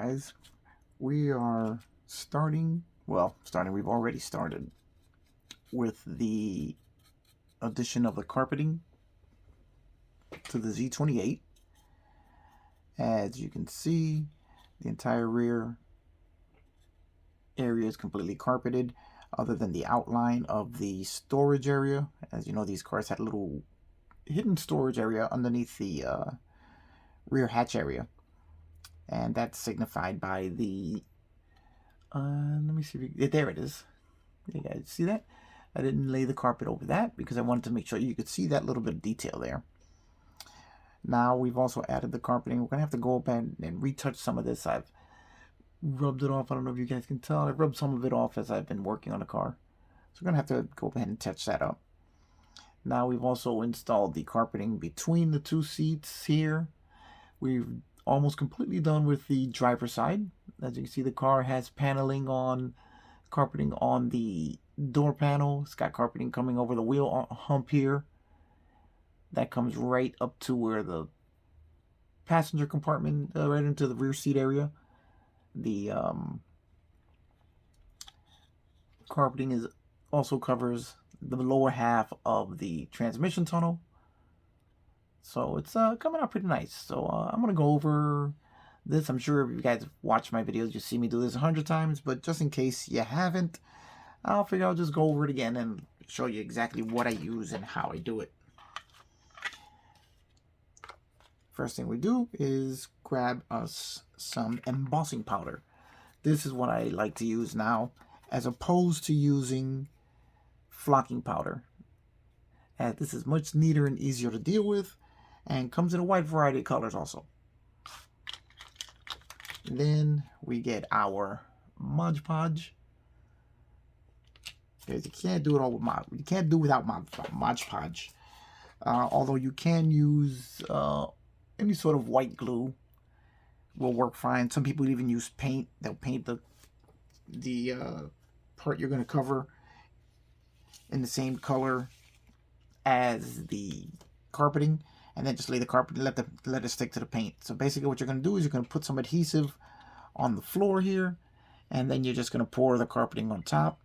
guys, we are starting, we've already started with the addition of the carpeting to the Z28. As you can see, the entire rear area is completely carpeted other than the outline of the storage area. As you know, these cars had a little hidden storage area underneath the rear hatch area, and that's signified by the let me see if there it is. You guys see that? I didn't lay the carpet over that because I wanted to make sure you could see that little bit of detail there. Now we've also added the carpeting. We're gonna have to go up and retouch some of this. I've rubbed it off. I don't know if you guys can tell. I've rubbed some of it off as I've been working on the car. So we're gonna have to go ahead and touch that up. Now we've also installed the carpeting between the two seats here. We've almost completely done with the driver's side. As you can see, the car has paneling on, carpeting on the door panel. It's got carpeting coming over the wheel hump here. That comes right up to where the passenger compartment, right into the rear seat area. The carpeting also covers the lower half of the transmission tunnel. So it's coming out pretty nice. So I'm going to go over this. I'm sure if you guys watch my videos, you see me do this 100 times. But just in case you haven't, I'll figure I'll just go over it again and show you exactly what I use and how I do it. First thing we do is grab us some embossing powder. This is what I like to use now, as opposed to using flocking powder. And this is much neater and easier to deal with, and comes in a wide variety of colors also. Then we get our Mod Podge. Because you can't do it all with you can't do without Mod Podge. Although you can use any sort of white glue will work fine. Some people even use paint. They'll paint the part you're going to cover in the same color as the carpeting, and then just lay the carpet and let it stick to the paint. So basically what you're going to do is you're going to put some adhesive on the floor here, and then you're just going to pour the carpeting on top,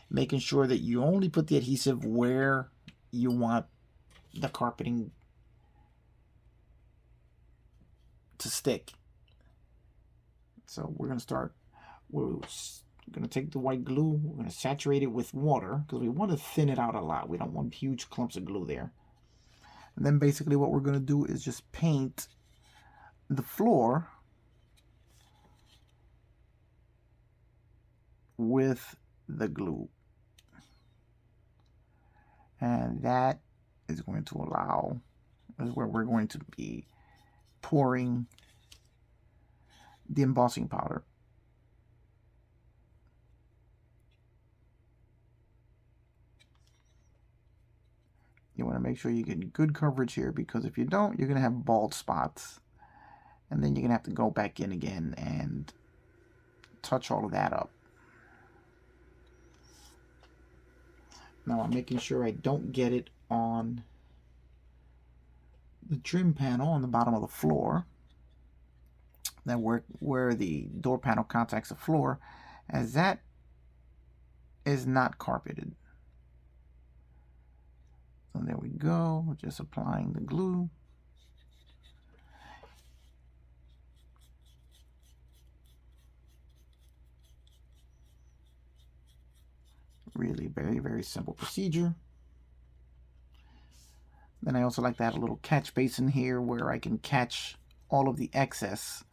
making sure that you only put the adhesive where you want the carpeting to stick. So we're going to start, we're going to take the white glue, we're going to saturate it with water because we want to thin it out a lot. We don't want huge clumps of glue there. And then basically what we're going to do is just paint the floor with the glue. And that is going to allow, is where we're going to be pouring the embossing powder. You want to make sure you get good coverage here, because if you don't, you're going to have bald spots. And then you're going to have to go back in again and touch all of that up. Now I'm making sure I don't get it on the trim panel on the bottom of the floor. That where the door panel contacts the floor, as that is not carpeted. So there we go, we're just applying the glue. Really very, very simple procedure. Then I also like to have a little catch basin here where I can catch all of the excess.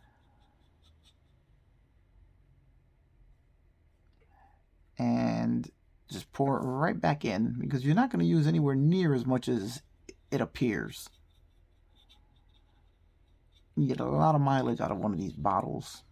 And just pour it right back in, because you're not going to use anywhere near as much as it appears. You get a lot of mileage out of one of these bottles.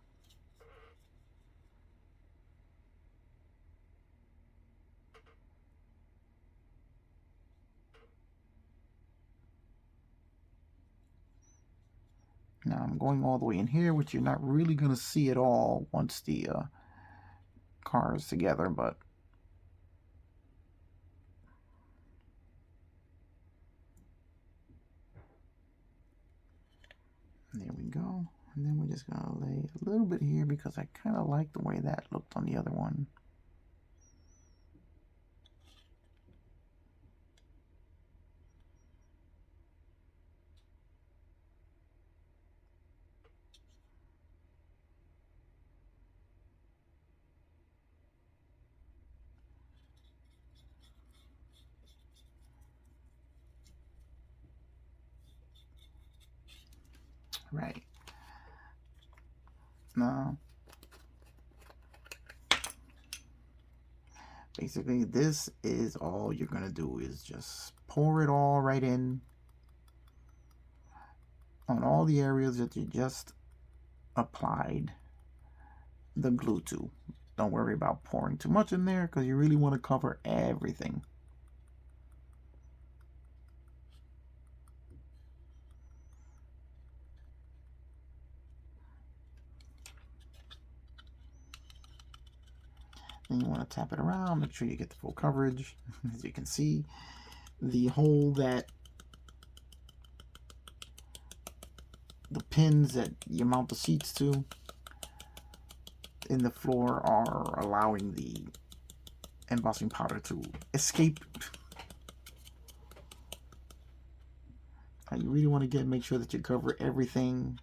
Now I'm going all the way in here, which you're not really going to see at all once the car is together, but there we go. And then we're just going to lay a little bit here because I kind of like the way that looked on the other one. Right. Now, basically, this is all you're going to do is just pour it all right in on all the areas that you just applied the glue to. Don't worry about pouring too much in there because you really want to cover everything. And you want to tap it around, make sure you get the full coverage. As you can see, the hole that the pins that you mount the seats to in the floor are allowing the embossing powder to escape. You really want to make sure that you cover everything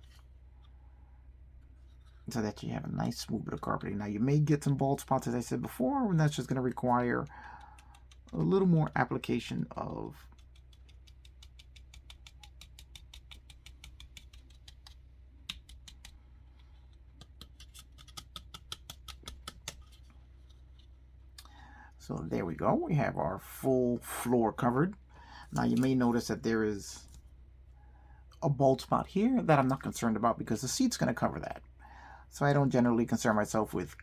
so that you have a nice smooth bit of carpeting. Now you may get some bald spots, as I said before, and that's just going to require a little more application of so there we go. We have our full floor covered. Now you may notice that there is a bald spot here that I'm not concerned about because the seat's going to cover that. So I don't generally concern myself with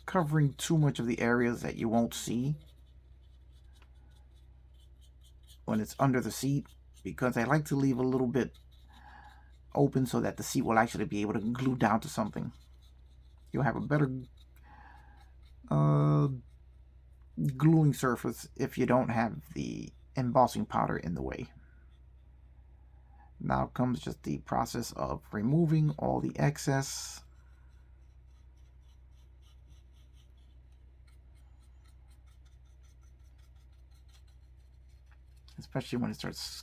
covering too much of the areas that you won't see when it's under the seat, because I like to leave a little bit open so that the seat will actually be able to glue down to something. You'll have a better gluing surface if you don't have the embossing powder in the way. Now comes just the process of removing all the excess. Especially when it starts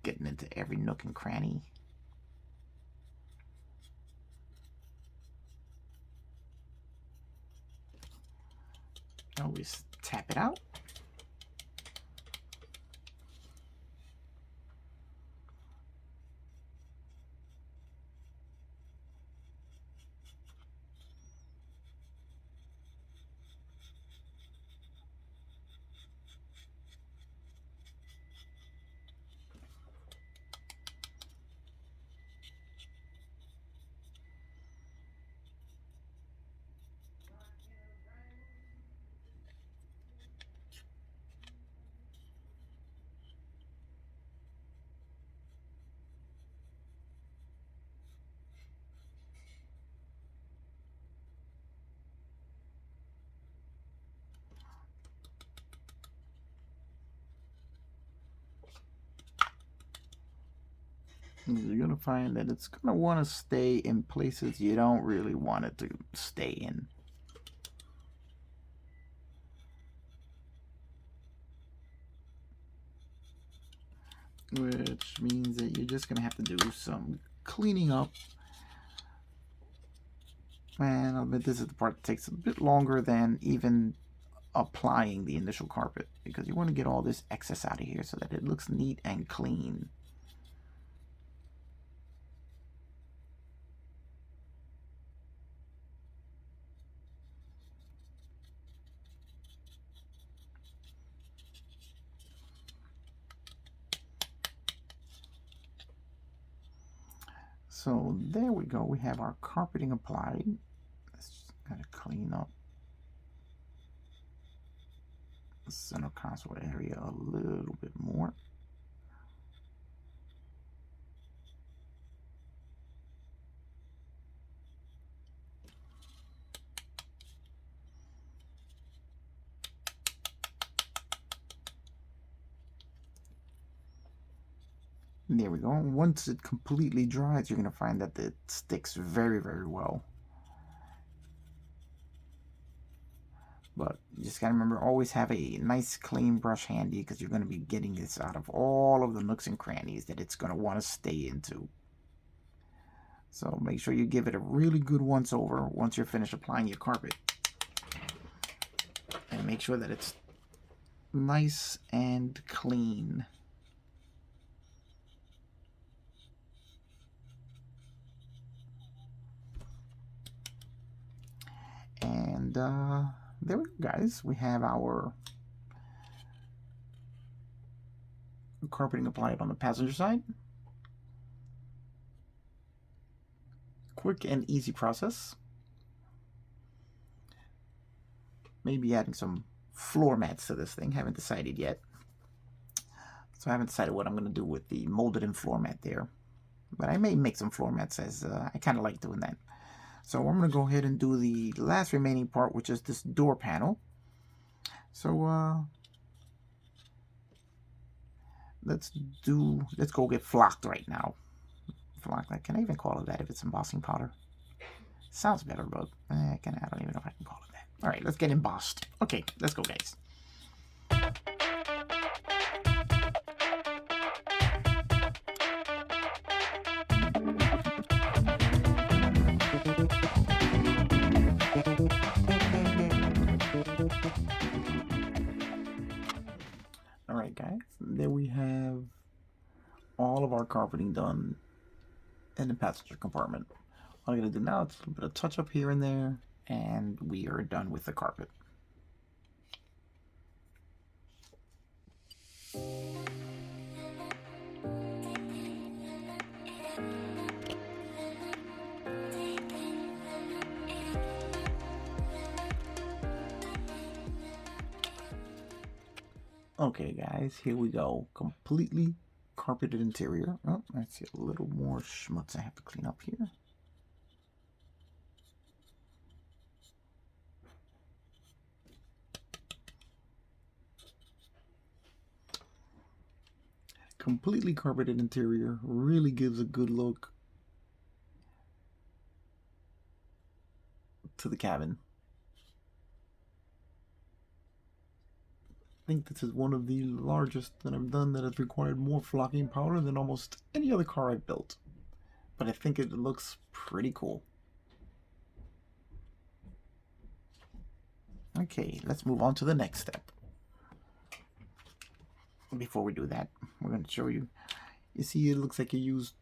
getting into every nook and cranny. Always tap it out. You're going to find that it's going to want to stay in places you don't really want it to stay in. Which means that you're just going to have to do some cleaning up. And I'll admit this is the part that takes a bit longer than even applying the initial carpet, because you want to get all this excess out of here so that it looks neat and clean. So there we go. We have our carpeting applied. Let's just kind of clean up the center console area a little bit more. There we go. Once it completely dries, you're going to find that it sticks very, very well. But you just got to remember, always have a nice clean brush handy, because you're going to be getting this out of all of the nooks and crannies that it's going to want to stay into. So make sure you give it a really good once over once you're finished applying your carpet. And make sure that it's nice and clean. And there we go, guys. We have our carpeting applied on the passenger side. Quick and easy process. Maybe adding some floor mats to this thing. Haven't decided yet. So I haven't decided what I'm going to do with the molded in floor mat there. But I may make some floor mats, as I kind of like doing that. So I'm going to go ahead and do the last remaining part, which is this door panel. So let's go get flocked right now. Flocked, can I even call it that if it's embossing powder? Sounds better, but I don't even know if I can call it that. All right, let's get embossed. Okay, let's go, guys. All right, guys, there we have all of our carpeting done in the passenger compartment. All I'm going to do now is a little bit of touch up here and there, and we are done with the carpet. Okay, guys, here we go. Completely carpeted interior. Oh, I see a little more schmutz I have to clean up here. Completely carpeted interior. Really gives a good look to the cabin. I think this is one of the largest that I've done that has required more flocking powder than almost any other car I've built. But I think it looks pretty cool. Okay, let's move on to the next step. Before we do that, we're going to show you. You see, it looks like you used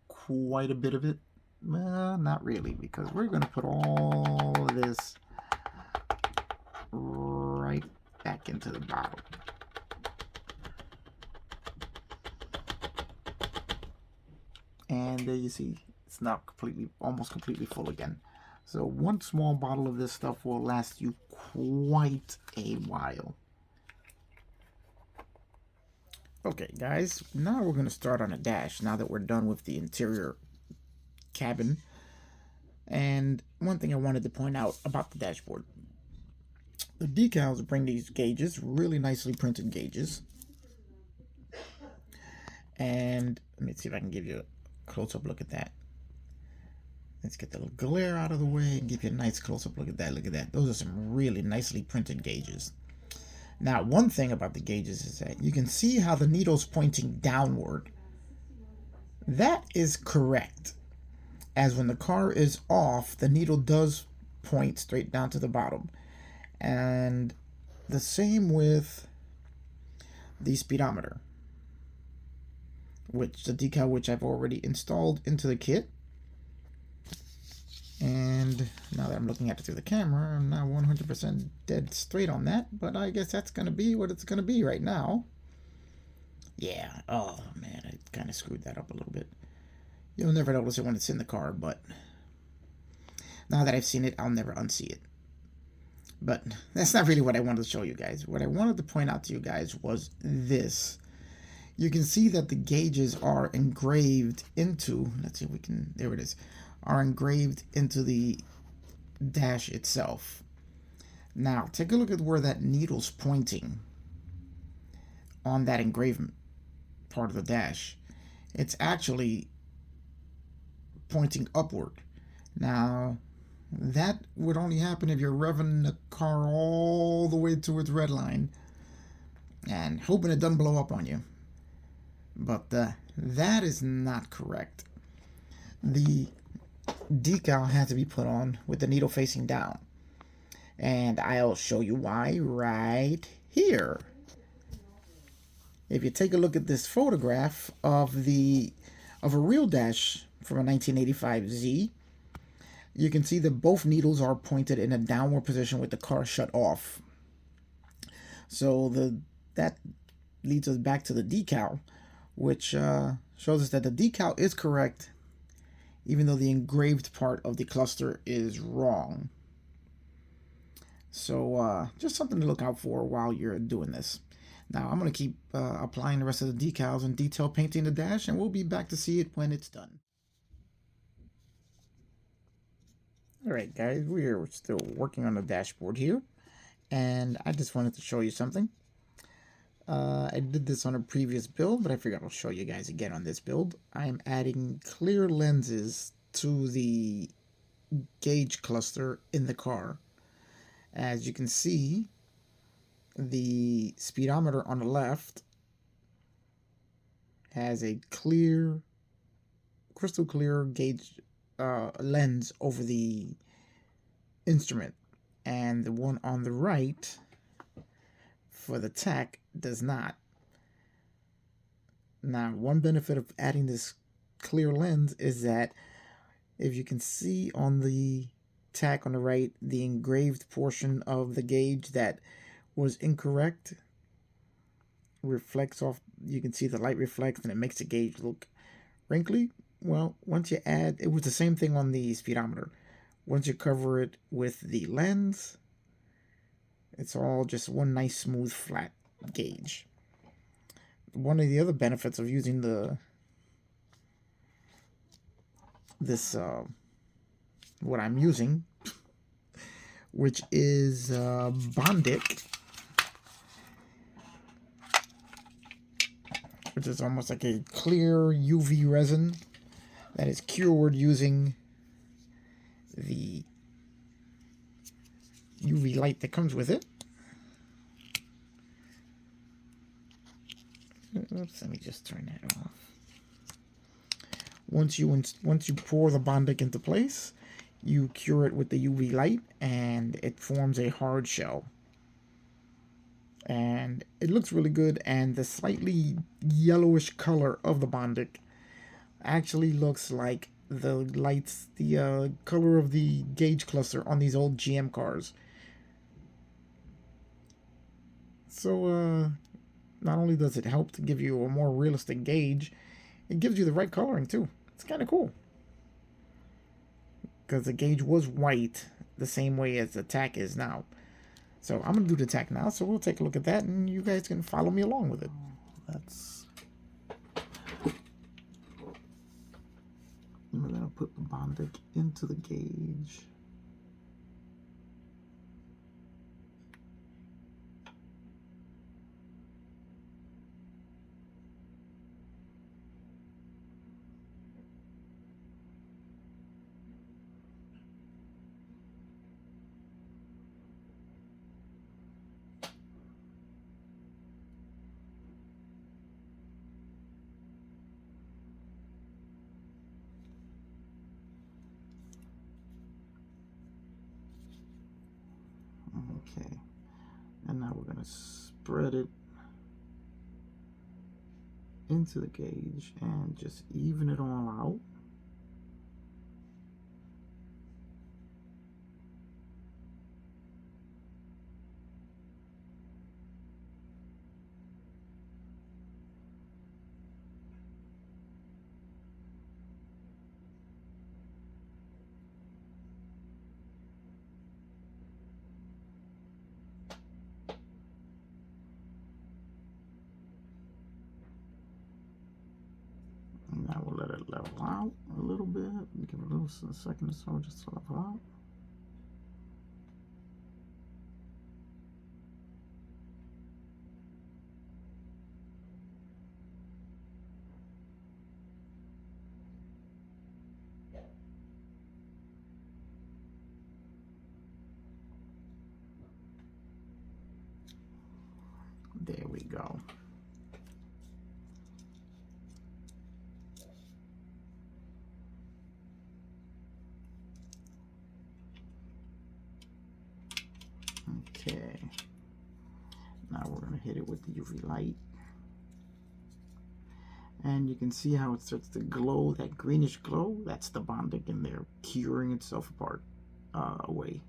quite a bit of it. Well, not really, because we're going to put all of this right back into the bottle. And there you see, it's now almost completely full again. So one small bottle of this stuff will last you quite a while. Okay, guys, now we're going to start on a dash now that we're done with the interior cabin. And one thing I wanted to point out about the dashboard. The decals bring these gauges, really nicely printed gauges. And let me see if I can give you a close-up look at that. Let's get the little glare out of the way and give you a nice close-up look at that. Look at that. Those are some really nicely printed gauges. Now, one thing about the gauges is that you can see how the needle's pointing downward. That is correct, as when the car is off, the needle does point straight down to the bottom. And the same with the speedometer, which the decal which I've already installed into the kit. And now that I'm looking at it through the camera, I'm not 100% dead straight on that, but I guess that's going to be what it's going to be right now. Yeah, oh man, I kind of screwed that up a little bit. You'll never notice it when it's in the car, but now that I've seen it, I'll never unsee it. But that's not really what I wanted to show you guys. What I wanted to point out to you guys was this. You can see that the gauges are engraved into, let's see if we can, there it is, are engraved into the dash itself. Now, take a look at where that needle's pointing on that engravement part of the dash. It's actually pointing upward. Now, that would only happen if you're revving the car all the way to its red line and hoping it doesn't blow up on you. But that is not correct. The decal has to be put on with the needle facing down. And I'll show you why right here. If you take a look at this photograph of a real dash from a 1985 Z, you can see that both needles are pointed in a downward position with the car shut off. So that leads us back to the decal, which shows us that the decal is correct, even though the engraved part of the cluster is wrong. So just something to look out for while you're doing this. Now I'm going to keep applying the rest of the decals and detail painting the dash, and we'll be back to see it when it's done. Alright guys, we're still working on the dashboard here, and I just wanted to show you something. I did this on a previous build, but I figured I'll show you guys again on this build. I'm adding clear lenses to the gauge cluster in the car. As you can see, the speedometer on the left has a clear, crystal clear gauge lens over the instrument, and the one on the right for the tach does not. Now, one benefit of adding this clear lens is that if you can see on the tach on the right, the engraved portion of the gauge that was incorrect reflects off. You can see the light reflects and it makes the gauge look wrinkly. Well, once you add, it was the same thing on the speedometer. Once you cover it with the lens, it's all just one nice smooth flat gauge. One of the other benefits of using what I'm using, which is Bondic, which is almost like a clear UV resin that is cured using the UV light that comes with it. Oops, let me just turn that off. Once you pour the Bondic into place, you cure it with the UV light and it forms a hard shell. And it looks really good, and the slightly yellowish color of the Bondic actually looks like the color of the gauge cluster on these old GM cars. So not only does it help to give you a more realistic gauge, it gives you the right coloring too. It's kind of cool, because the gauge was white the same way as the tach is now. So I'm going to do the tach now, so we'll take a look at that, and you guys can follow me along with it. We're going to put the Bondic into the gauge. Okay, and now we're going to spread it into the gauge and just even it all out. Now we'll let it level out a little bit. Give it a second or so just to level out. go. Okay. Now we're going to hit it with the UV light. And you can see how it starts to glow, that greenish glow. That's the bonding in there, curing itself apart away.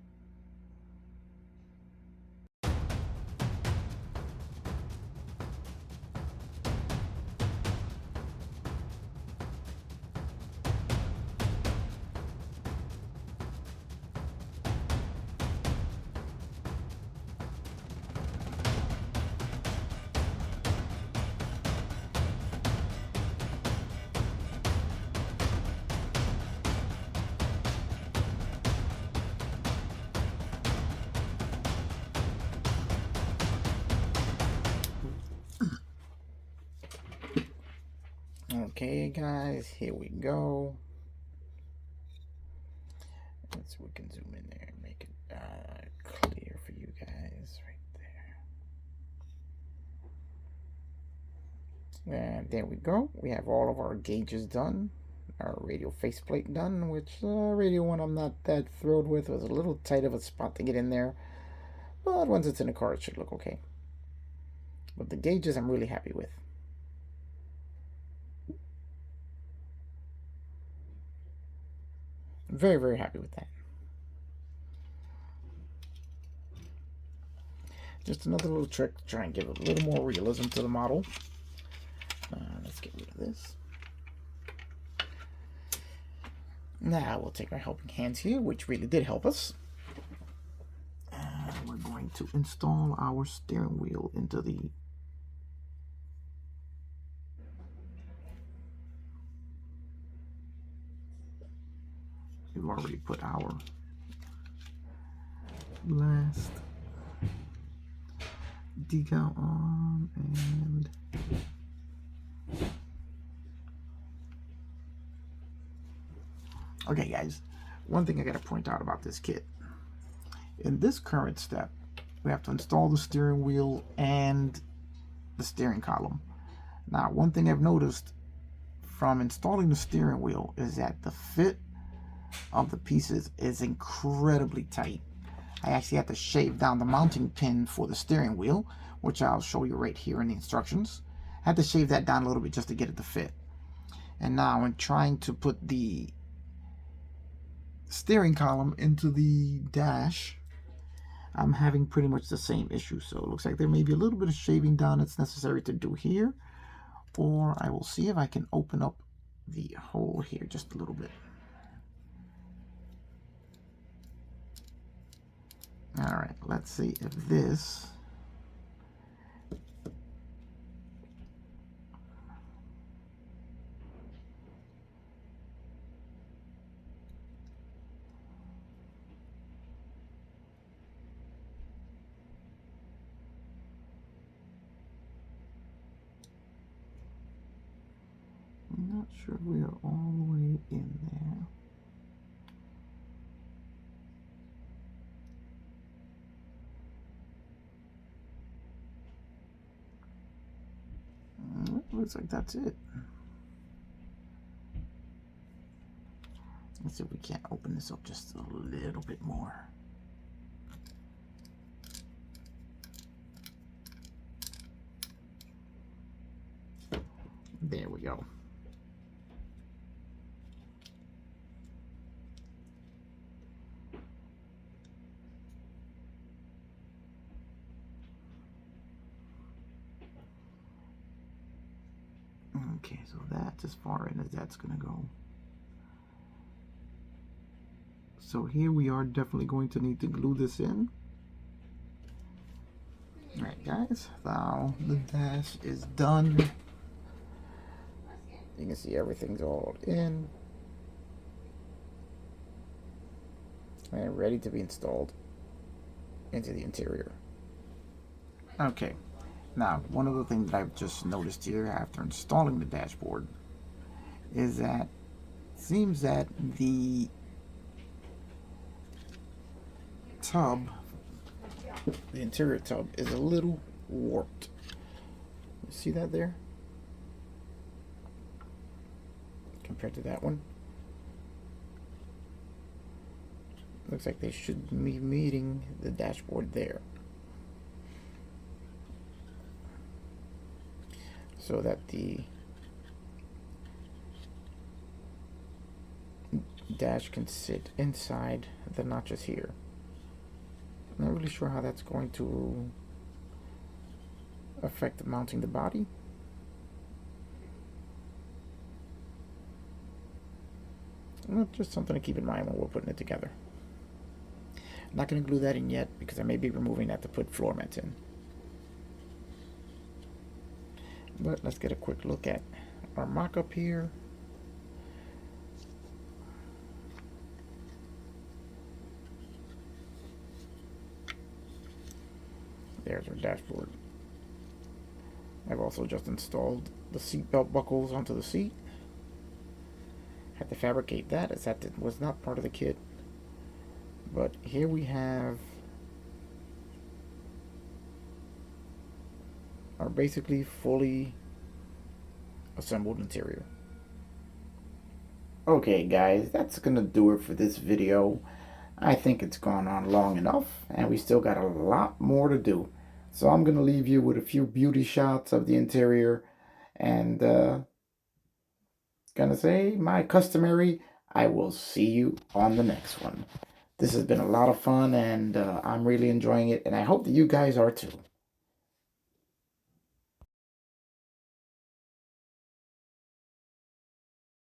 Okay, guys, here we go. Let's we can zoom in there and make it clear for you guys right there. And there we go. We have all of our gauges done. Our radial faceplate done, which radial one I'm not that thrilled with. It was a little tight of a spot to get in there. But once it's in the car, it should look okay. But the gauges I'm really happy with. Very, very happy with that. Just another little trick to try and give a little more realism to the model. Let's get rid of this. Now we'll take our helping hands here, which really did help us. And we're going to install our steering wheel into the we've already put our last decal on, and okay, guys, one thing I got to point out about this kit. In this current step, we have to install the steering wheel and the steering column. Now, one thing I've noticed from installing the steering wheel is that the fit of the pieces is incredibly tight. I actually had to shave down the mounting pin for the steering wheel, which I'll show you right here in the instructions. I had to shave that down a little bit just to get it to fit. And now in trying to put the steering column into the dash, I'm having pretty much the same issue. So it looks like there may be a little bit of shaving down that's necessary to do here, or I will see if I can open up the hole here just a little bit. All right, let's see if this I'm not sure we are all the way in there. Looks like that's it. Let's see if we can't open this up just a little bit more. There we go. Okay, so that's as far in as that's going to go. So here we are definitely going to need to glue this in. Alright guys, now the dash is done. You can see everything's all in and ready to be installed into the interior. Okay, now one of the things that I've just noticed here after installing the dashboard is that it seems that the tub, the interior tub, is a little warped. See that there? Compared to that one. Looks like they should be meeting the dashboard there. So that the dash can sit inside the notches here. I'm not really sure how that's going to affect mounting the body. Well, just something to keep in mind when we're putting it together. I'm not going to glue that in yet because I may be removing that to put floor mats in. But let's get a quick look at our mock-up here. There's our dashboard. I've also just installed the seat belt buckles onto the seat. Had to fabricate that as that was not part of the kit. But here we have our basically fully assembled interior. Okay guys, that's gonna do it for this video. I think it's gone on long enough and we still got a lot more to do. So I'm gonna leave you with a few beauty shots of the interior and gonna say my customary, I will see you on the next one. This has been a lot of fun and I'm really enjoying it and I hope that you guys are too.